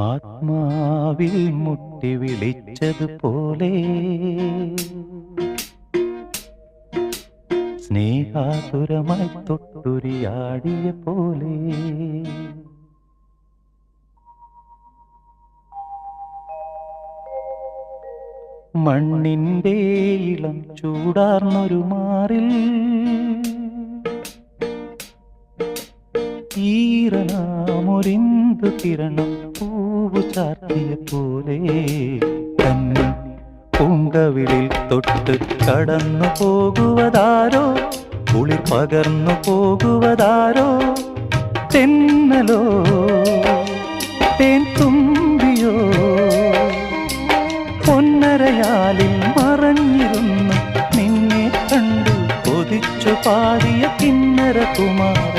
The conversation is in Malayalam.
ആത്മാവിൽ മുട്ടി വിളിച്ചതുപോലെ സ്നേഹാതുരമായി തൊട്ടുരിയാടിയ പോലെ മണ്ണിൻ്റെ ഇളം ചൂടാർന്നൊരു മാറിൽ ഈറനാമൊരിന്തു കിരണം പൂവു ചാർത്തിയ പോലെ തന്നെ പൂങ്കവിളിൽ തൊട്ട് കടന്നു പോകുവതാരോ കുളിർ പകർന്നു പോകുവതാരോ തെന്നലോ തേൻ തുമ്പിയോ പൊന്നരയാലിൽ മറഞ്ഞിരുന്നു നിന്നെ കണ്ടു കൊതിച്ചു പാടിയ കിന്നര കുമാർ